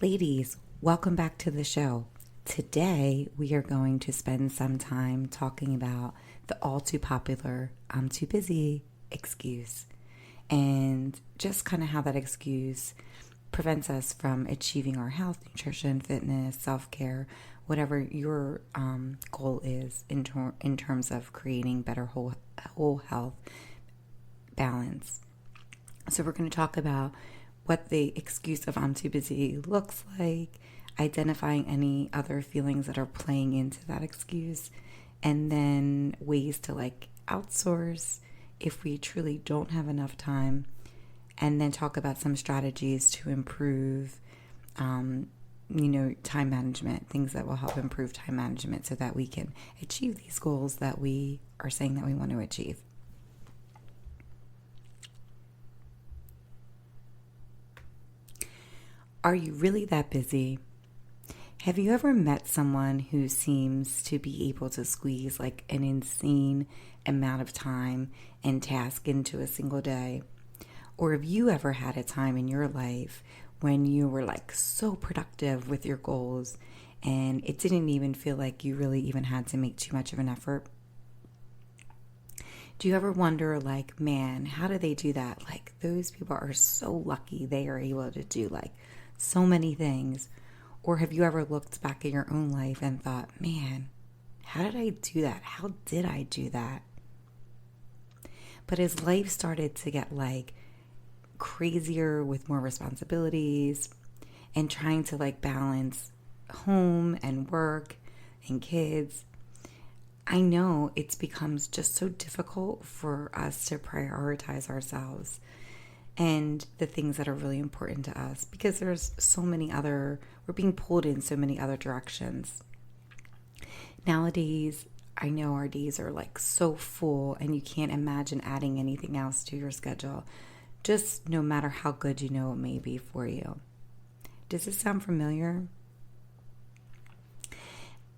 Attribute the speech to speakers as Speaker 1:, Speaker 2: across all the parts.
Speaker 1: Ladies, welcome back to the show. Today, we are going to spend some time talking about the all too popular "I'm too busy" excuse and just kind of how that excuse prevents us from achieving our health, nutrition, fitness, self care, whatever your goal is in terms of creating better whole health balance. So, we're going to talk about what the excuse of "I'm too busy" looks like, identifying any other feelings that are playing into that excuse, and then ways to outsource if we truly don't have enough time, and then talk about some strategies to improve, time management, things that will help improve time management so that we can achieve these goals that we are saying that we want to achieve. Are you really that busy? Have you ever met someone who seems to be able to squeeze an insane amount of time and task into a single day? Or have you ever had a time in your life when you were so productive with your goals and it didn't even feel like you really even had to make too much of an effort? Do you ever wonder, man, how do they do that? Those people are so lucky they are able to do so many things. Or have you ever looked back at your own life and thought, man, how did I do that? How did I do that? But as life started to get crazier with more responsibilities and trying to balance home and work and kids, I know it becomes just so difficult for us to prioritize ourselves and the things that are really important to us because there's we're being pulled in so many other directions. Nowadays, I know our days are so full and you can't imagine adding anything else to your schedule, just no matter how good you know it may be for you. Does this sound familiar?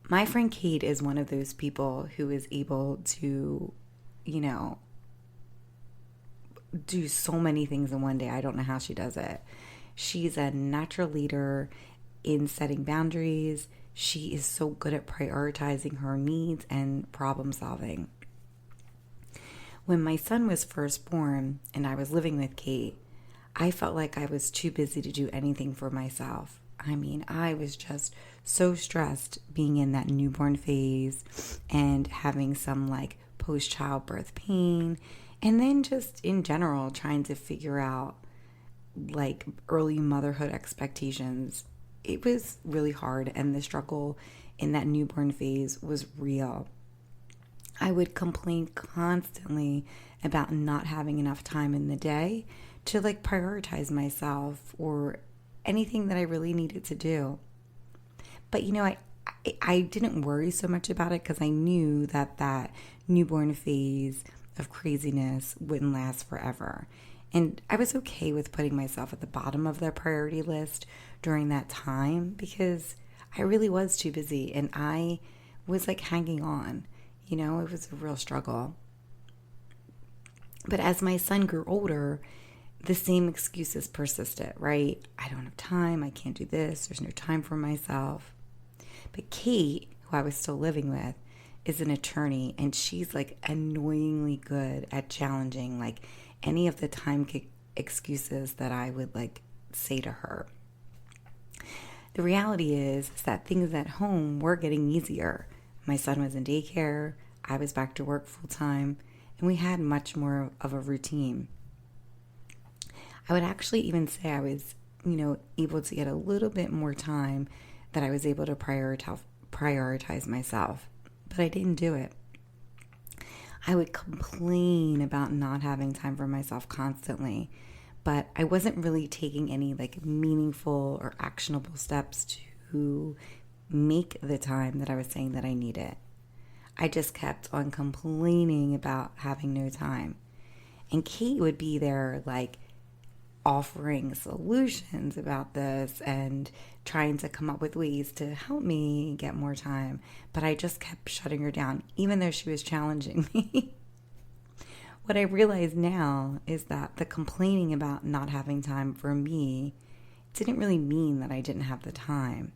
Speaker 1: My friend Kate is one of those people who is able to, do so many things in one day. I don't know how she does it. She's a natural leader in setting boundaries. She is so good at prioritizing her needs and problem solving. When my son was first born and I was living with Kate, I felt like I was too busy to do anything for myself. I mean, I was just so stressed being in that newborn phase and having some post-childbirth pain, and then just in general trying to figure out early motherhood expectations. It was really hard, and the struggle in that newborn phase was real. I would complain constantly about not having enough time in the day to prioritize myself or anything that I really needed to do. But I didn't worry so much about it because I knew that newborn phase of craziness wouldn't last forever. And I was okay with putting myself at the bottom of the priority list during that time because I really was too busy and I was hanging on. It was a real struggle. But as my son grew older, the same excuses persisted, right? I don't have time. I can't do this. There's no time for myself. But Kate, who I was still living with, is an attorney, and she's annoyingly good at challenging any of the time excuses that I would say to her. The reality is that things at home were getting easier. My son was in daycare, I was back to work full time, and we had much more of a routine. I would actually even say I was, able to get a little bit more time that I was able to prioritize myself. But I didn't do it. I would complain about not having time for myself constantly, but I wasn't really taking any meaningful or actionable steps to make the time that I was saying that I needed. I just kept on complaining about having no time. And Kate would be there offering solutions about this and trying to come up with ways to help me get more time. But I just kept shutting her down, even though she was challenging me. What I realize now is that the complaining about not having time for me didn't really mean that I didn't have the time.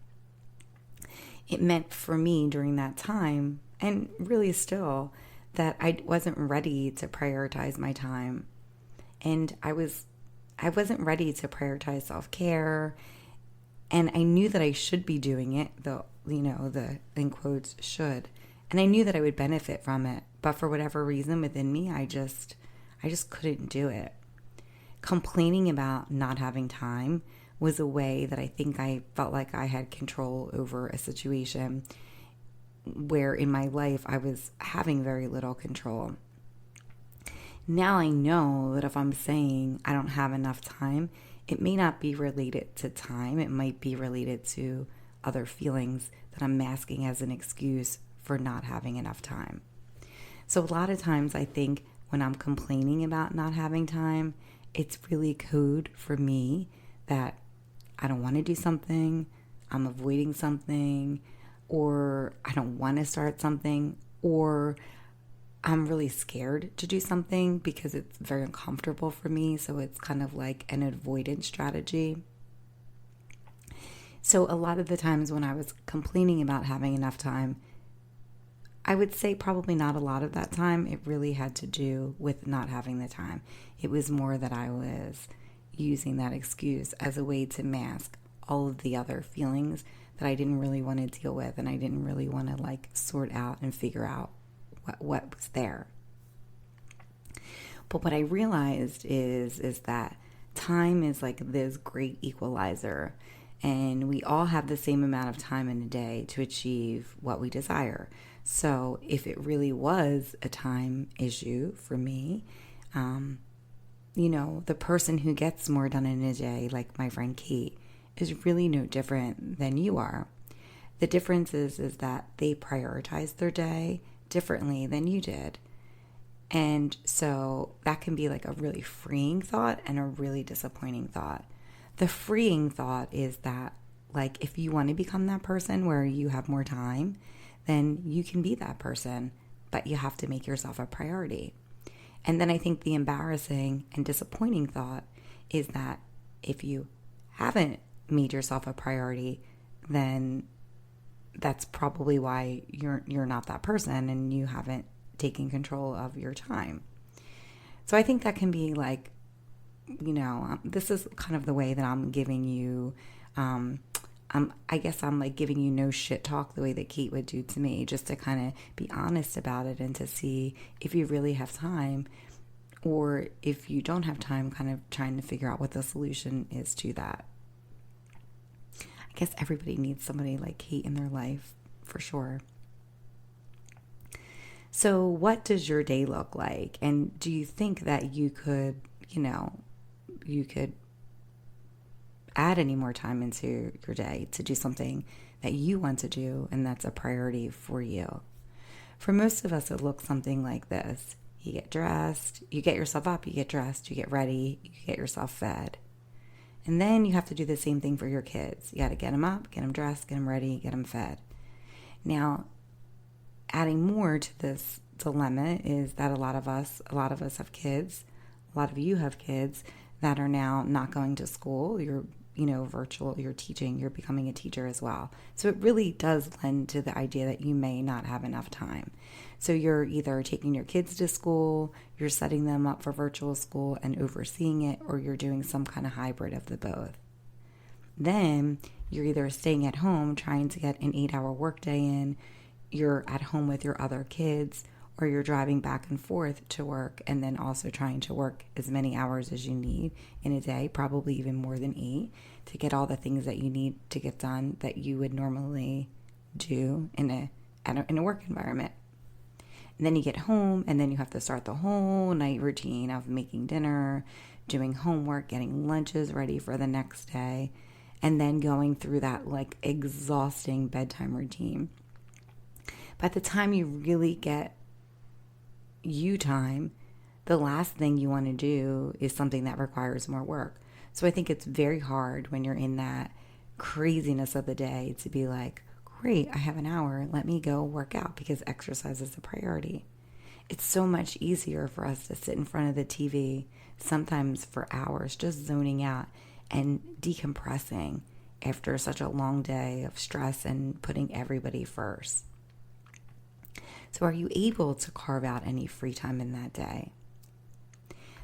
Speaker 1: It meant for me during that time, and really still, that I wasn't ready to prioritize my time. And I wasn't ready to prioritize self-care, and I knew that I should be doing it, the in quotes should. And I knew that I would benefit from it, but for whatever reason within me, I just couldn't do it. Complaining about not having time was a way that I think I felt like I had control over a situation where in my life I was having very little control. Now I know that if I'm saying I don't have enough time, it may not be related to time. It might be related to other feelings that I'm masking as an excuse for not having enough time. So a lot of times I think when I'm complaining about not having time, it's really code for me that I don't want to do something, I'm avoiding something, or I don't want to start something, or I'm really scared to do something because it's very uncomfortable for me. So it's kind of like an avoidance strategy. So a lot of the times when I was complaining about having enough time, I would say probably not a lot of that time. It really had to do with not having the time. It was more that I was using that excuse as a way to mask all of the other feelings that I didn't really want to deal with, and I didn't really want to sort out and figure out what was there. But what I realized is that time is like this great equalizer, and we all have the same amount of time in a day to achieve what we desire. So if it really was a time issue for me, the person who gets more done in a day, like my friend Kate, is really no different than you are. The difference is that they prioritize their day differently than you did. And so that can be like a really freeing thought and a really disappointing thought. The freeing thought is that, if you want to become that person where you have more time, then you can be that person, but you have to make yourself a priority. And then I think the embarrassing and disappointing thought is that if you haven't made yourself a priority, then that's probably why you're not that person and you haven't taken control of your time. So I think that can be this is kind of the way that I'm giving you, I guess I'm giving you no shit talk the way that Kate would do to me, just to kind of be honest about it and to see if you really have time, or if you don't have time, kind of trying to figure out what the solution is to that. I guess everybody needs somebody like Kate in their life, for sure. So what does your day look like? And do you think that you could add any more time into your day to do something that you want to do and that's a priority for you? For most of us, it looks something like this. You get dressed, you get yourself up, you get dressed, you get ready, you get yourself fed. And then you have to do the same thing for your kids. You got to get them up, get them dressed, get them ready, get them fed. Now, adding more to this dilemma is that a lot of us have kids. A lot of you have kids that are now not going to school. You're virtual, you're teaching, you're becoming a teacher as well. So it really does lend to the idea that you may not have enough time. So you're either taking your kids to school, you're setting them up for virtual school and overseeing it, or you're doing some kind of hybrid of the both. Then you're either staying at home trying to get an 8-hour workday in, you're at home with your other kids, or you're driving back and forth to work and then also trying to work as many hours as you need in a day, probably even more than 8, to get all the things that you need to get done that you would normally do in a work environment. And then you get home and then you have to start the whole night routine of making dinner, doing homework, getting lunches ready for the next day, and then going through that exhausting bedtime routine. By the time you really get you time, the last thing you want to do is something that requires more work. So I think it's very hard when you're in that craziness of the day to be like, great, I have an hour, let me go work out because exercise is a priority. It's so much easier for us to sit in front of the TV, sometimes for hours, just zoning out and decompressing after such a long day of stress and putting everybody first. So are you able to carve out any free time in that day?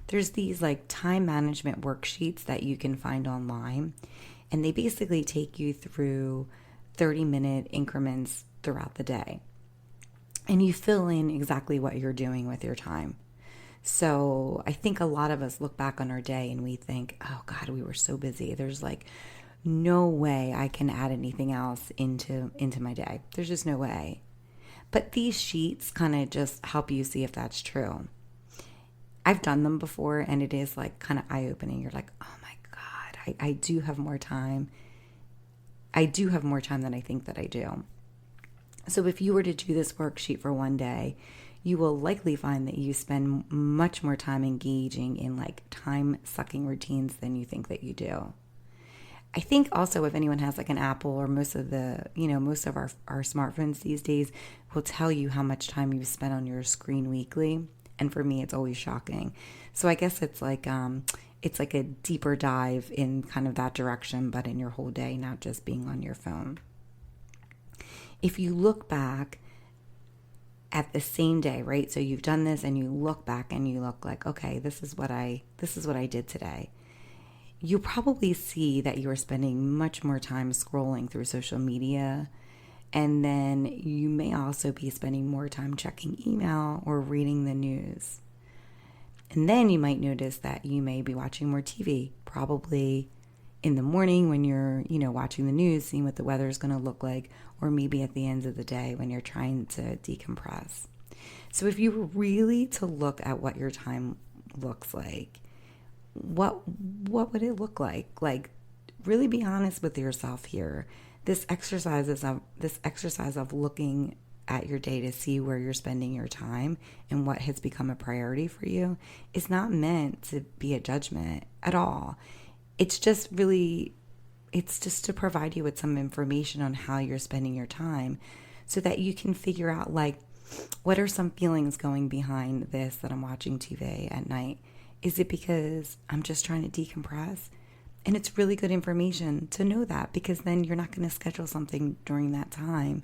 Speaker 1: There's these like time management worksheets that you can find online, and they basically take you through 30-minute increments throughout the day. And you fill in exactly what you're doing with your time. So I think a lot of us look back on our day and we think, oh God, we were so busy. There's like no way I can add anything else into my day. There's just no way. But these sheets kind of just help you see if that's true. I've done them before, and it is like kind of eye-opening. You're like, oh my God, I do have more time. I do have more time than I think that I do. So if you were to do this worksheet for one day, you will likely find that you spend much more time engaging in like time-sucking routines than you think that you do. I think also if anyone has like an Apple, or most of our smartphones these days will tell you how much time you've spent on your screen weekly. And for me, it's always shocking. So I guess it's like a deeper dive in kind of that direction, but in your whole day, not just being on your phone. If you look back at the same day, right? So you've done this and you look back and you look like, okay, this is what I did today. You probably see that you are spending much more time scrolling through social media. And then you may also be spending more time checking email or reading the news. And then you might notice that you may be watching more TV, probably in the morning when you're, watching the news, seeing what the weather is going to look like, or maybe at the end of the day when you're trying to decompress. So if you were really to look at what your time looks like, what would it look like? Like, really be honest with yourself here. This exercise of looking at your day to see where you're spending your time and what has become a priority for you is not meant to be a judgment at all. It's just to provide you with some information on how you're spending your time so that you can figure out like, what are some feelings going behind this that I'm watching TV at night? Is it because I'm just trying to decompress? And it's really good information to know that, because then you're not going to schedule something during that time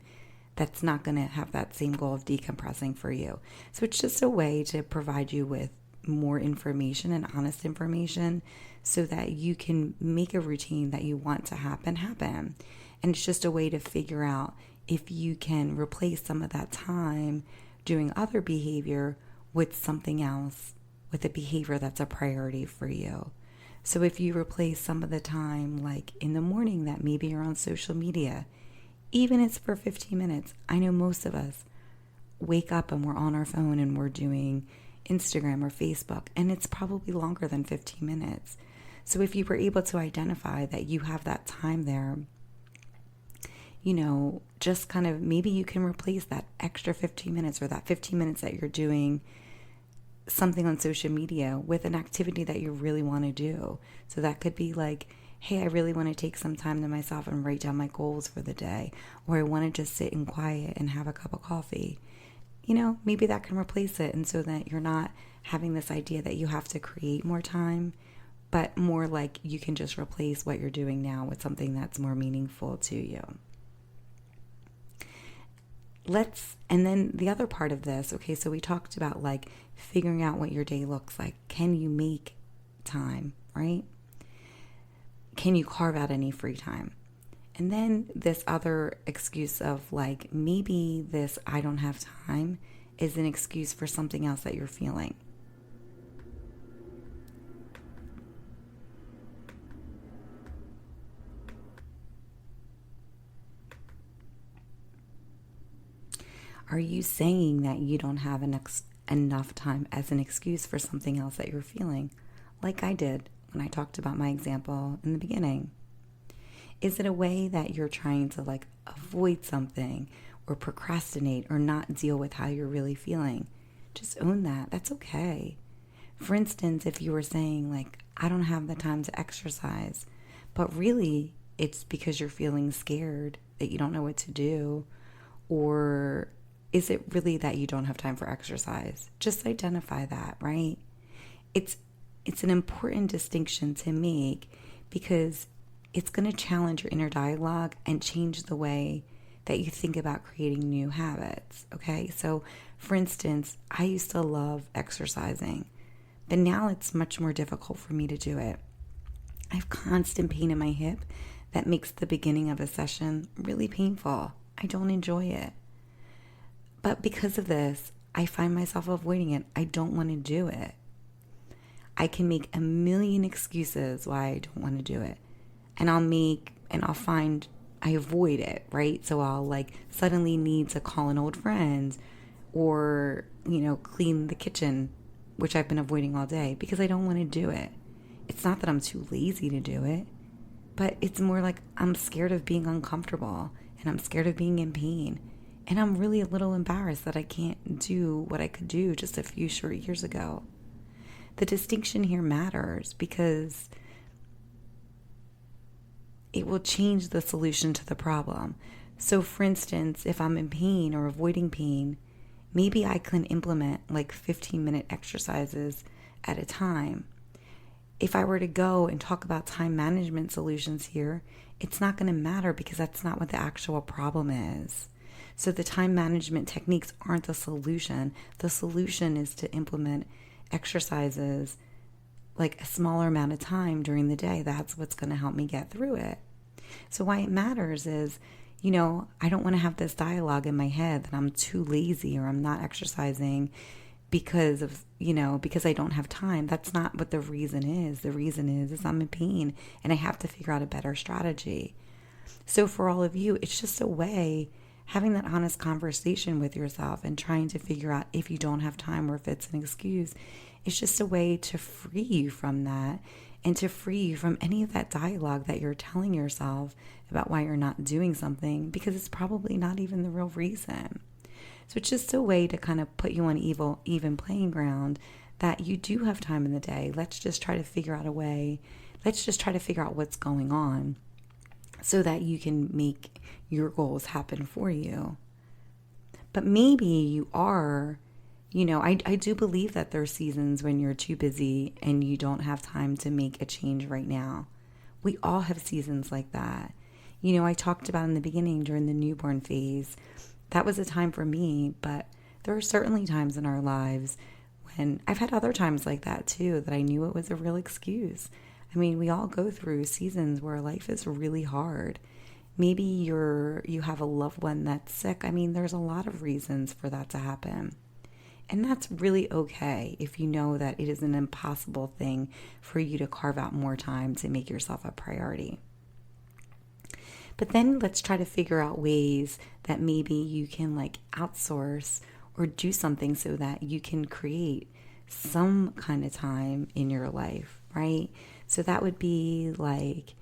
Speaker 1: that's not going to have that same goal of decompressing for you. So it's just a way to provide you with more information and honest information so that you can make a routine that you want to happen. And it's just a way to figure out if you can replace some of that time doing other behavior with something else, with a behavior that's a priority for you. So if you replace some of the time, like in the morning that maybe you're on social media, even if it's for 15 minutes, I know most of us wake up and we're on our phone and we're doing Instagram or Facebook, and it's probably longer than 15 minutes. So if you were able to identify that you have that time there, just kind of maybe you can replace that extra 15 minutes or that 15 minutes that you're doing something on social media with an activity that you really want to do. So that could be like, hey, I really want to take some time to myself and write down my goals for the day, or I want to just sit in quiet and have a cup of coffee. Maybe that can replace it, and so that you're not having this idea that you have to create more time, but more like you can just replace what you're doing now with something that's more meaningful to you. And then the other part of this, okay, so we talked about like figuring out what your day looks like. Can you make time, right? Can you carve out any free time? And then this other excuse of like, maybe this I don't have time is an excuse for something else that you're feeling. Are you saying that you don't have enough time as an excuse for something else that you're feeling? Like I did when I talked about my example in the beginning. Is it a way that you're trying to like avoid something or procrastinate or not deal with how you're really feeling? Just own that. That's okay. For instance, if you were saying like, I don't have the time to exercise, but really it's because you're feeling scared that you don't know what to do, or is it really that you don't have time for exercise? Just identify that, right? It's an important distinction to make, because it's going to challenge your inner dialogue and change the way that you think about creating new habits. Okay. So for instance, I used to love exercising, but now it's much more difficult for me to do it. I have constant pain in my hip that makes the beginning of a session really painful. I don't enjoy it. But because of this, I find myself avoiding it. I don't want to do it. I can make a million excuses why I don't want to do it. And I'll find I avoid it, right? So I'll like suddenly need to call an old friend or, clean the kitchen, which I've been avoiding all day because I don't want to do it. It's not that I'm too lazy to do it, but it's more like I'm scared of being uncomfortable and I'm scared of being in pain. And I'm really a little embarrassed that I can't do what I could do just a few short years ago. The distinction here matters because it will change the solution to the problem. So for instance, if I'm in pain or avoiding pain, maybe I can implement like 15-minute exercises at a time. If I were to go and talk about time management solutions here, it's not going to matter because that's not what the actual problem is. So the time management techniques aren't the solution. The solution is to implement exercises like a smaller amount of time during the day. That's what's going to help me get through it. So why it matters is, I don't want to have this dialogue in my head that I'm too lazy or I'm not exercising because I don't have time. That's not what the reason is. The reason is I'm in pain and I have to figure out a better strategy. So for all of you, it's just a way, having that honest conversation with yourself and trying to figure out if you don't have time or if it's an excuse. It's just a way to free you from that and to free you from any of that dialogue that you're telling yourself about why you're not doing something because it's probably not even the real reason. So it's just a way to kind of put you on even playing ground that you do have time in the day. Let's just try to figure out a way. Let's just try to figure out what's going on so that you can make your goals happen for you. But maybe you are, I do believe that there are seasons when you're too busy and you don't have time to make a change right now. We all have seasons like that. I talked about in the beginning during the newborn phase, that was a time for me, but there are certainly times in our lives when I've had other times like that too, that I knew it was a real excuse. I mean, we all go through seasons where life is really hard. Maybe you have a loved one that's sick. I mean, there's a lot of reasons for that to happen. And that's really okay if you know that it is an impossible thing for you to carve out more time to make yourself a priority. But then let's try to figure out ways that maybe you can like outsource or do something so that you can create some kind of time in your life, right? So that would be like,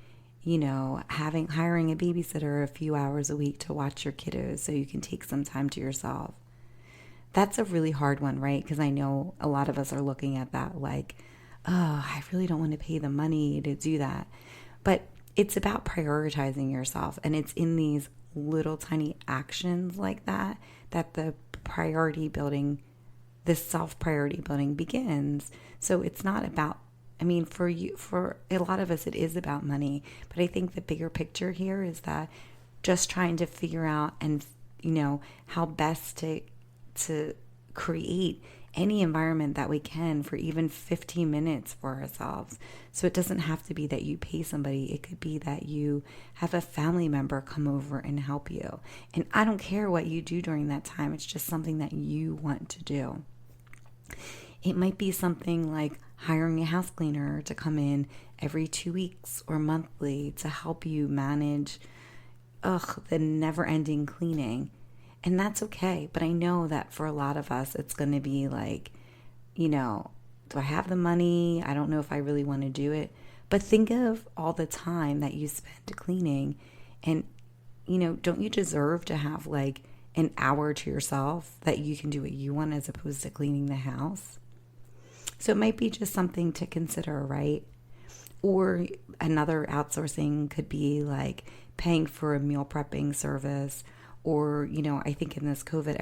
Speaker 1: hiring a babysitter a few hours a week to watch your kiddos so you can take some time to yourself. That's a really hard one, right? Because I know a lot of us are looking at that like, oh, I really don't want to pay the money to do that. But it's about prioritizing yourself. And it's in these little tiny actions like that the priority building, this self-priority building begins. So it's not about, for a lot of us, it is about money. But I think the bigger picture here is that just trying to figure out and, how best to create any environment that we can for even 15 minutes for ourselves. So it doesn't have to be that you pay somebody. It could be that you have a family member come over and help you. And I don't care what you do during that time. It's just something that you want to do. It might be something like hiring a house cleaner to come in every 2 weeks or monthly to help you manage the never-ending cleaning. And that's okay. But I know that for a lot of us, it's going to be like, do I have the money? I don't know if I really want to do it. But think of all the time that you spend cleaning. And, don't you deserve to have like an hour to yourself that you can do what you want as opposed to cleaning the house? So it might be just something to consider, right? Or another outsourcing could be like paying for a meal prepping service. Or, I think in this COVID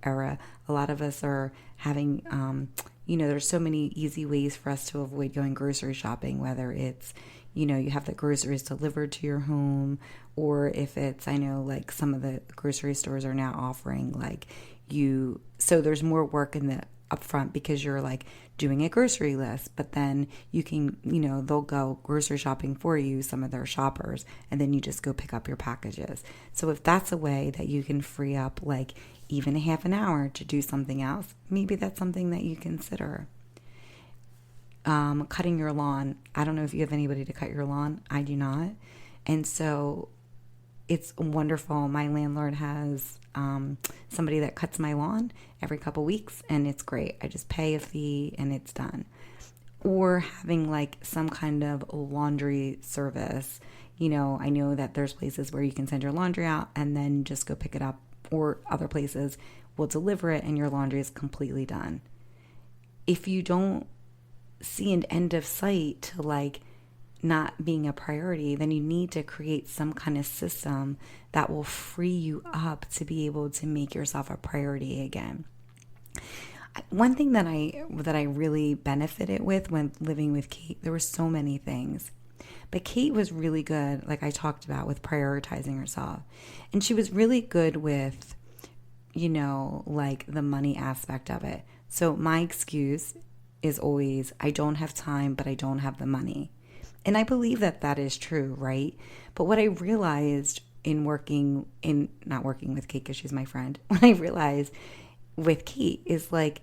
Speaker 1: era, a lot of us are having, there's so many easy ways for us to avoid going grocery shopping, whether it's, you have the groceries delivered to your home, or if it's, I know like some of the grocery stores are now offering like so there's more work in the upfront because you're like doing a grocery list, but then you can, they'll go grocery shopping for you, some of their shoppers, and then you just go pick up your packages. So if that's a way that you can free up like even a half an hour to do something else, maybe that's something that you consider. Cutting your lawn. I don't know if you have anybody to cut your lawn. I do not. And so it's wonderful. My landlord has somebody that cuts my lawn every couple weeks, and it's great. I just pay a fee and it's done. Or having like some kind of laundry service. I know that there's places where you can send your laundry out and then just go pick it up, or other places will deliver it and your laundry is completely done. If you don't see an end of sight to like not being a priority, then you need to create some kind of system that will free you up to be able to make yourself a priority again. One thing that I really benefited with when living with Kate, there were so many things, but Kate was really good, like I talked about, with prioritizing herself. And she was really good with, like the money aspect of it. So my excuse is always, I don't have time, but I don't have the money. And I believe that that is true, right? But what I realized not working with Kate because she's my friend, what I realized with Kate is like,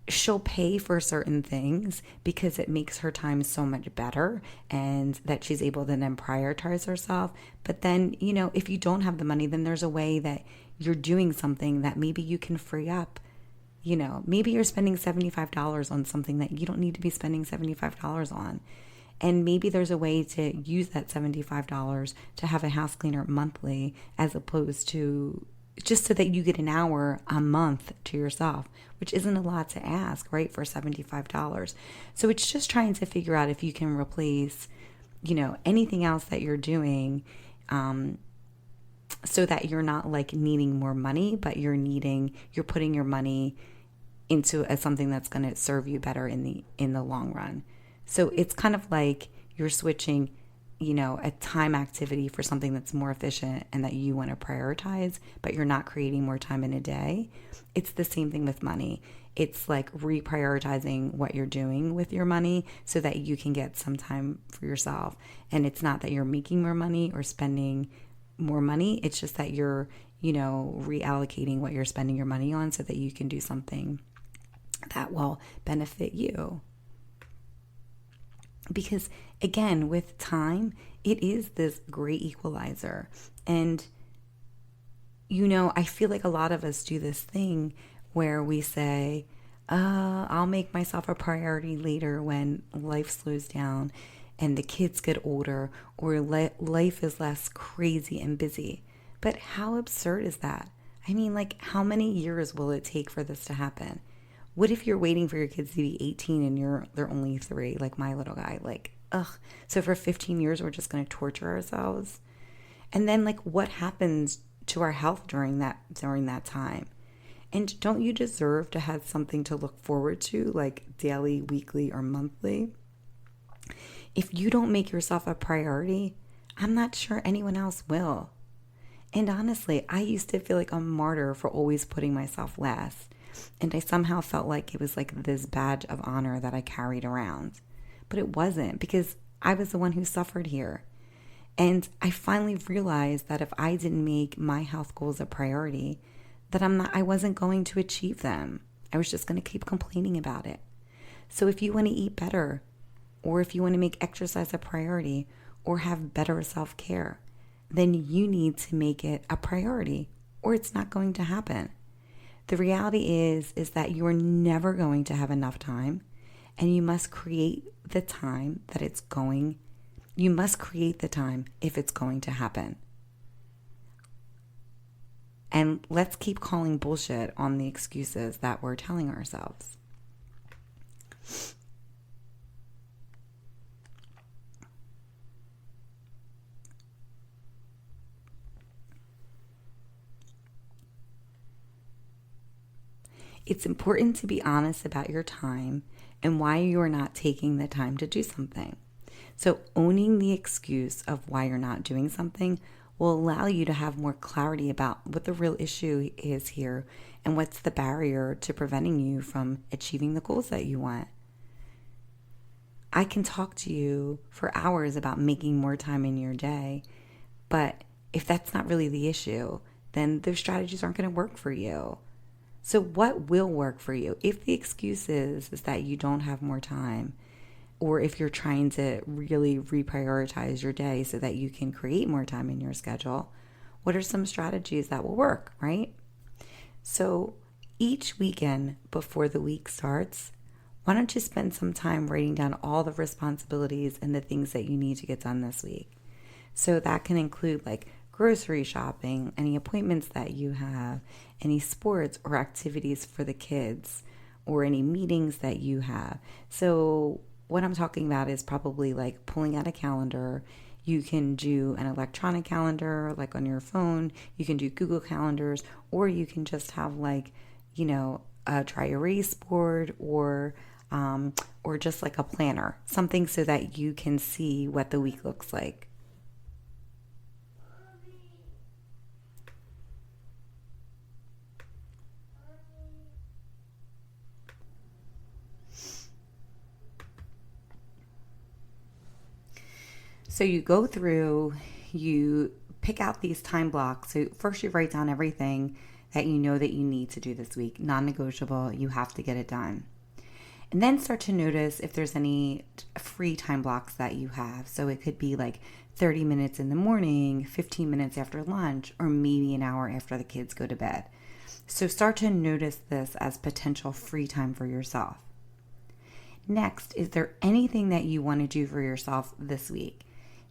Speaker 1: she'll pay for certain things because it makes her time so much better, and that she's able to then prioritize herself. But then, if you don't have the money, then there's a way that you're doing something that maybe you can free up. Maybe you're spending $75 on something that you don't need to be spending $75 on. And maybe there's a way to use that $75 to have a house cleaner monthly, as opposed to just so that you get an hour a month to yourself, which isn't a lot to ask, right, for $75. So it's just trying to figure out if you can replace, anything else that you're doing, so that you're not like needing more money, but you're putting your money into something that's going to serve you better in the long run. So it's kind of like you're switching, a time activity for something that's more efficient and that you want to prioritize, but you're not creating more time in a day. It's the same thing with money. It's like reprioritizing what you're doing with your money so that you can get some time for yourself. And it's not that you're making more money or spending more money. It's just that you're, reallocating what you're spending your money on so that you can do something that will benefit you. Because again, with time, it is this great equalizer. And, I feel like a lot of us do this thing where we say, I'll make myself a priority later when life slows down and the kids get older, or life is less crazy and busy. But how absurd is that? I mean, like, how many years will it take for this to happen? What if you're waiting for your kids to be 18 and they're only 3, like my little guy? Like, ugh. So for 15 years, we're just going to torture ourselves. And then, like, what happens to our health during that time? And don't you deserve to have something to look forward to, like daily, weekly, or monthly? If you don't make yourself a priority, I'm not sure anyone else will. And honestly, I used to feel like a martyr for always putting myself last. And I somehow felt like it was like this badge of honor that I carried around. But it wasn't, because I was the one who suffered here. And I finally realized that if I didn't make my health goals a priority, that I wasn't going to achieve them. I was just going to keep complaining about it. So if you want to eat better, or if you want to make exercise a priority, or have better self-care, then you need to make it a priority, or it's not going to happen. The reality is that you are never going to have enough time, and you must create the time you must create the time if it's going to happen. And let's keep calling bullshit on the excuses that we're telling ourselves. It's important to be honest about your time and why you are not taking the time to do something. So owning the excuse of why you're not doing something will allow you to have more clarity about what the real issue is here and what's the barrier to preventing you from achieving the goals that you want. I can talk to you for hours about making more time in your day, but if that's not really the issue, then those strategies aren't going to work for you. So what will work for you? If the excuse is that you don't have more time, or if you're trying to really reprioritize your day so that you can create more time in your schedule, what are some strategies that will work, right? So each weekend before the week starts, why don't you spend some time writing down all the responsibilities and the things that you need to get done this week? So that can include like grocery shopping, any appointments that you have, any sports or activities for the kids, or any meetings that you have. So what I'm talking about is probably like pulling out a calendar. You can do an electronic calendar like on your phone. You can do Google Calendars, or you can just have like, a dry erase board or just like a planner, something so that you can see what the week looks like. So you go through, you pick out these time blocks. So first you write down everything that you know that you need to do this week, non-negotiable, you have to get it done. And then start to notice if there's any free time blocks that you have. So it could be like 30 minutes in the morning, 15 minutes after lunch, or maybe an hour after the kids go to bed. So start to notice this as potential free time for yourself. Next, is there anything that you want to do for yourself this week?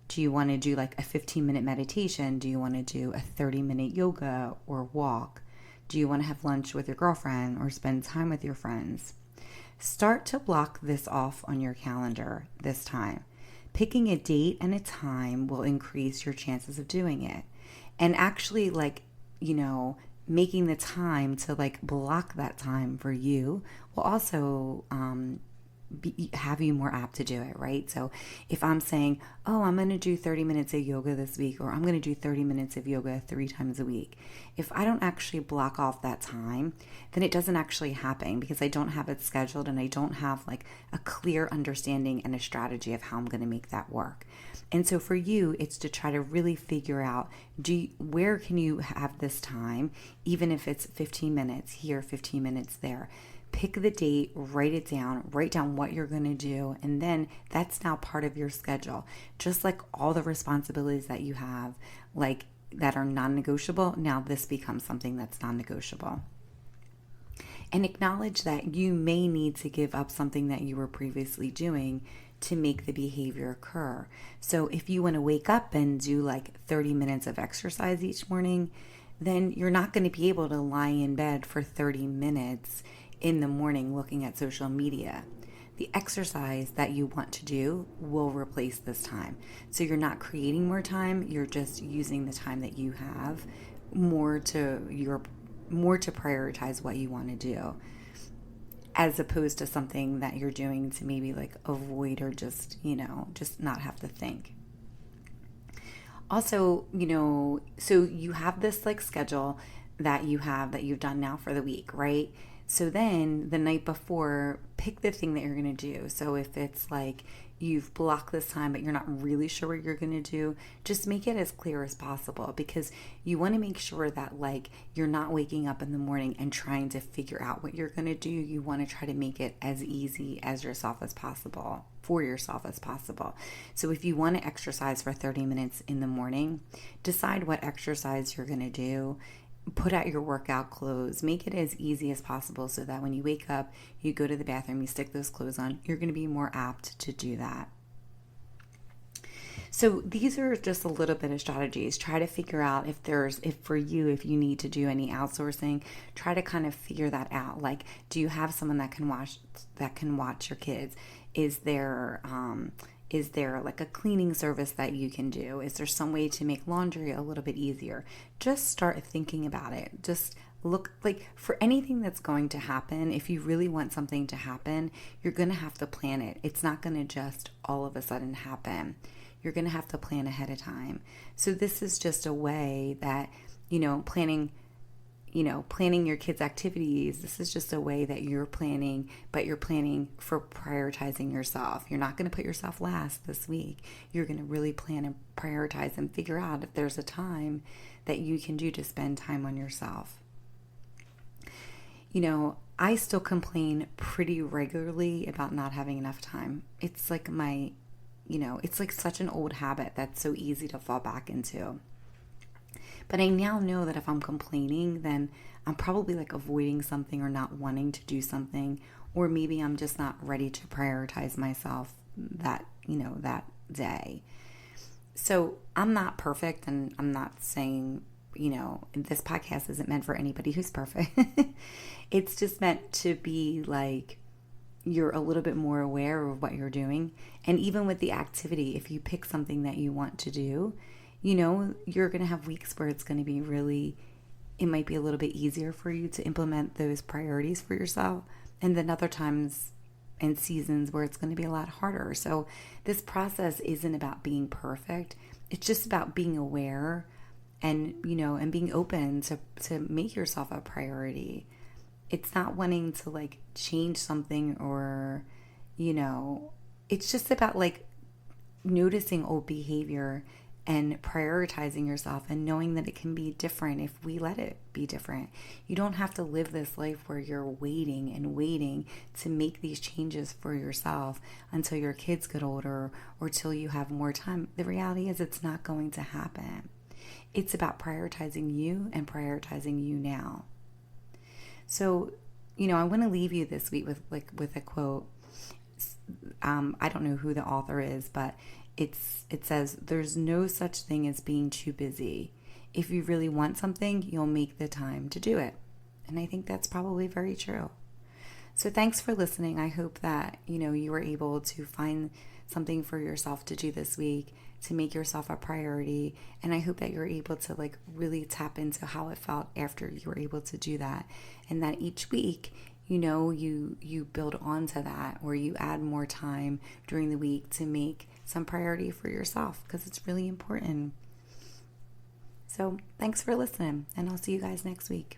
Speaker 1: Do you want to do like a 15-minute meditation? Do you want to do a 30-minute yoga or walk? Do you want to have lunch with your girlfriend or spend time with your friends? Start to block this off on your calendar this time. Picking a date and a time will increase your chances of doing it. And actually, making the time to block that time for you will also have you more apt to do it, right? So if I'm saying, I'm going to do 30 minutes of yoga this week, or I'm going to do 30 minutes of yoga 3 times a week, if I don't actually block off that time, then it doesn't actually happen because I don't have it scheduled and I don't have a clear understanding and a strategy of how I'm going to make that work. And so for you, it's to try to really figure out, where can you have this time, even if it's 15 minutes here, 15 minutes there. Pick the date, write down what you're going to do, and then that's now part of your schedule. Just like all the responsibilities that you have, that are non-negotiable, now this becomes something that's non-negotiable. And acknowledge that you may need to give up something that you were previously doing to make the behavior occur. So if you want to wake up and do 30 minutes of exercise each morning, then you're not going to be able to lie in bed for 30 minutes in the morning looking at social media. The exercise that you want to do will replace this time. So you're not creating more time, you're just using the time that you have more to prioritize what you want to do, as opposed to something that you're doing to maybe avoid or just not have to think. Also, so you have this schedule that you've done now for the week, right? So then the night before, pick the thing that you're going to do. So if it's you've blocked this time, but you're not really sure what you're going to do, just make it as clear as possible, because you want to make sure that you're not waking up in the morning and trying to figure out what you're going to do. You want to try to make it as easy as for yourself as possible. So if you want to exercise for 30 minutes in the morning, decide what exercise you're going to do. Put out your workout clothes, make it as easy as possible so that when you wake up, you go to the bathroom, you stick those clothes on, you're going to be more apt to do that. So these are just a little bit of strategies. Try to figure out if you need to do any outsourcing, try to kind of figure that out. Do you have someone that can watch your kids? Is there a cleaning service that you can do? Is there some way to make laundry a little bit easier? Just start thinking about it. Just look like for anything that's going to happen, if you really want something to happen, you're going to have to plan it. It's not going to just all of a sudden happen. You're going to have to plan ahead of time. So this is just a way that, planning your kids' activities, this is just a way that you're planning, but you're planning for prioritizing yourself. You're not going to put yourself last this week. You're going to really plan and prioritize and figure out if there's a time that you can do to spend time on yourself. I still complain pretty regularly about not having enough time. It's like it's like such an old habit that's so easy to fall back into. But I now know that if I'm complaining, then I'm probably like avoiding something or not wanting to do something, or maybe I'm just not ready to prioritize myself that day. So I'm not perfect, and I'm not saying, this podcast isn't meant for anybody who's perfect. It's just meant to be like, you're a little bit more aware of what you're doing. And even with the activity, if you pick something that you want to do, you're going to have weeks where it's going to be it might be a little bit easier for you to implement those priorities for yourself. And then other times and seasons where it's going to be a lot harder. So this process isn't about being perfect. It's just about being aware and, and being open to make yourself a priority. It's not wanting to like change something or, it's just about like noticing old behavior and prioritizing yourself and knowing that it can be different if we let it be different. You don't have to live this life where you're waiting and waiting to make these changes for yourself until your kids get older or till you have more time. The reality is it's not going to happen. It's about prioritizing you and prioritizing you now. So, I want to leave you this week with a quote. I don't know who the author is, but it says, "There's no such thing as being too busy. If you really want something, you'll make the time to do it." And I think that's probably very true. So thanks for listening. I hope that, you were able to find something for yourself to do this week to make yourself a priority. And I hope that you're able to like really tap into how it felt after you were able to do that. And that each week, you build onto that, or you add more time during the week to make some priority for yourself, because it's really important. So thanks for listening, and I'll see you guys next week.